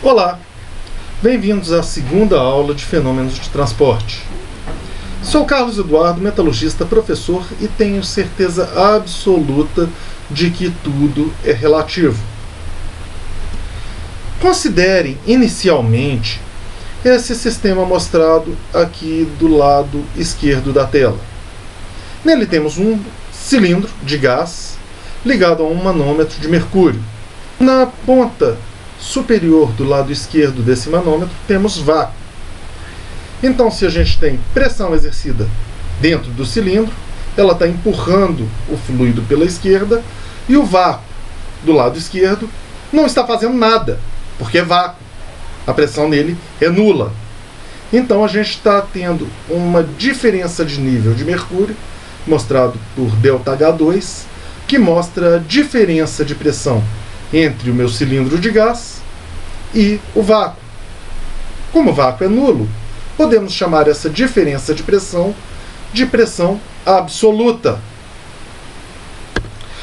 Olá, bem-vindos à segunda aula de Fenômenos de Transporte. Sou Carlos Eduardo, metalurgista, professor, e tenho certeza absoluta de que tudo é relativo. Considerem inicialmente esse sistema mostrado aqui do lado esquerdo da tela. Nele temos um cilindro de gás ligado a um manômetro de mercúrio. Na ponta superior do lado esquerdo desse manômetro temos vácuo. Então, se a gente tem pressão exercida dentro do cilindro, ela está empurrando o fluido pela esquerda, e o vácuo do lado esquerdo não está fazendo nada, porque é vácuo. A pressão nele é nula. Então a gente está tendo uma diferença de nível de mercúrio, mostrado por ΔH2, que mostra a diferença de pressão entre o meu cilindro de gás e o vácuo. Como o vácuo é nulo, podemos chamar essa diferença de pressão absoluta.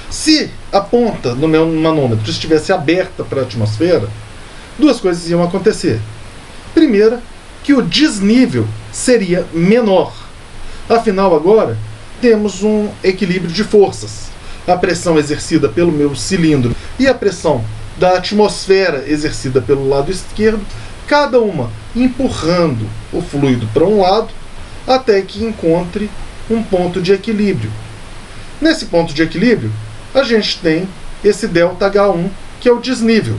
Se a ponta do meu manômetro estivesse aberta para a atmosfera, duas coisas iam acontecer. Primeira, que o desnível seria menor. Afinal, agora, temos um equilíbrio de forças. A pressão exercida pelo meu cilindro e a pressão da atmosfera exercida pelo lado esquerdo, cada uma empurrando o fluido para um lado, até que encontre um ponto de equilíbrio. Nesse ponto de equilíbrio, a gente tem esse ΔH1, que é o desnível.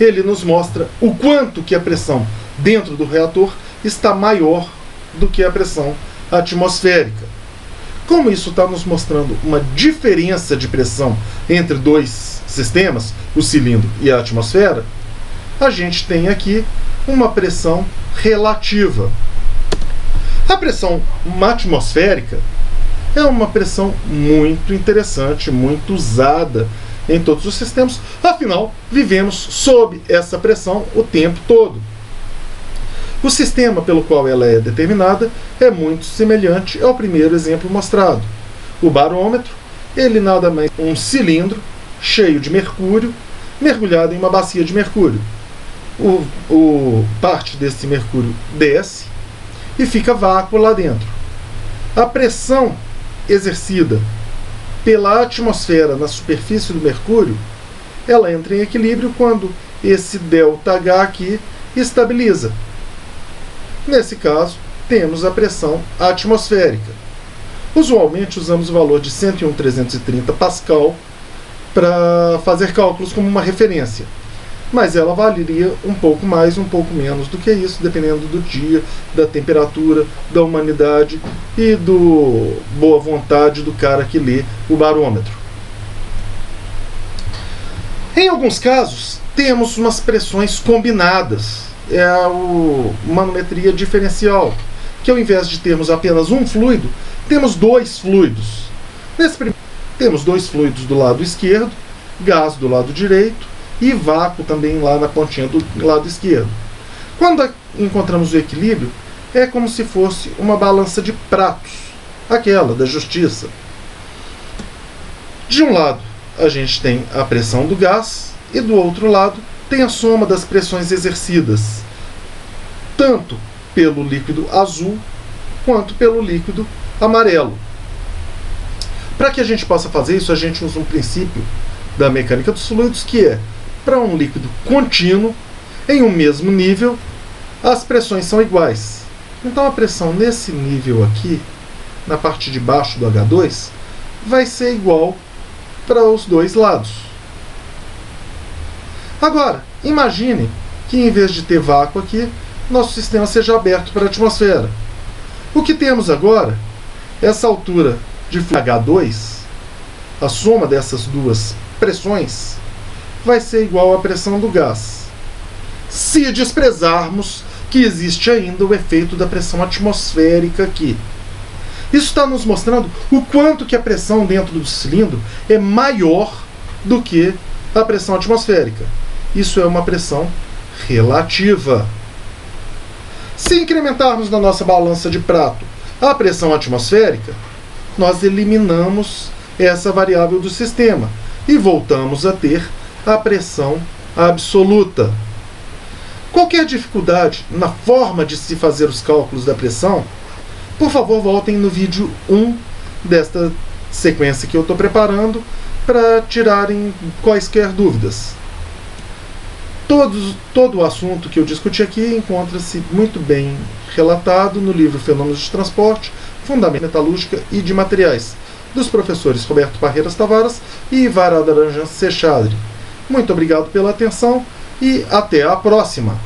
Ele nos mostra o quanto que a pressão dentro do reator está maior do que a pressão atmosférica. Como isso está nos mostrando uma diferença de pressão entre dois sistemas, o cilindro e a atmosfera, a gente tem aqui uma pressão relativa. A pressão atmosférica é uma pressão muito interessante, muito usada em todos os sistemas, afinal, vivemos sob essa pressão o tempo todo. O sistema pelo qual ela é determinada é muito semelhante ao primeiro exemplo mostrado. O barômetro, ele nada mais é um cilindro cheio de mercúrio, mergulhado em uma bacia de mercúrio. Parte desse mercúrio desce e fica vácuo lá dentro. A pressão exercida pela atmosfera na superfície do mercúrio, ela entra em equilíbrio quando esse ΔH aqui estabiliza. Nesse caso, temos a pressão atmosférica. Usualmente usamos o valor de 101.330 Pascal para fazer cálculos como uma referência, mas ela valeria um pouco mais, um pouco menos do que isso, dependendo do dia, da temperatura, da humanidade e do boa vontade do cara que lê o barômetro. Em alguns casos, temos umas pressões combinadas. É a manometria diferencial, que ao invés de termos apenas um fluido, temos dois fluidos. Temos dois fluidos do lado esquerdo, gás do lado direito e vácuo também lá na pontinha do lado esquerdo. Quando encontramos o equilíbrio, é como se fosse uma balança de pratos, aquela da justiça. De um lado, a gente tem a pressão do gás e do outro lado tem a soma das pressões exercidas, tanto pelo líquido azul quanto pelo líquido amarelo. Para que a gente possa fazer isso, a gente usa um princípio da mecânica dos fluidos, que é, para um líquido contínuo, em um mesmo nível, as pressões são iguais. Então a pressão nesse nível aqui, na parte de baixo do H2, vai ser igual para os dois lados. Agora, imagine que em vez de ter vácuo aqui, nosso sistema seja aberto para a atmosfera. O que temos agora, essa altura de H2, a soma dessas duas pressões, vai ser igual à pressão do gás, se desprezarmos que existe ainda o efeito da pressão atmosférica aqui. Isso está nos mostrando o quanto que a pressão dentro do cilindro é maior do que a pressão atmosférica. Isso é uma pressão relativa. Se incrementarmos na nossa balança de prato a pressão atmosférica, nós eliminamos essa variável do sistema e voltamos a ter a pressão absoluta. Qualquer dificuldade na forma de se fazer os cálculos da pressão, por favor voltem no vídeo 1 desta sequência que eu estou preparando para tirarem quaisquer dúvidas. Todo o assunto que eu discuti aqui encontra-se muito bem relatado no livro Fenômenos de Transporte, Fundamento de Metalúrgica e de Materiais, dos professores Roberto Parreiras Tavares e Ivar Adaranjan Seixadri. Muito obrigado pela atenção e até a próxima!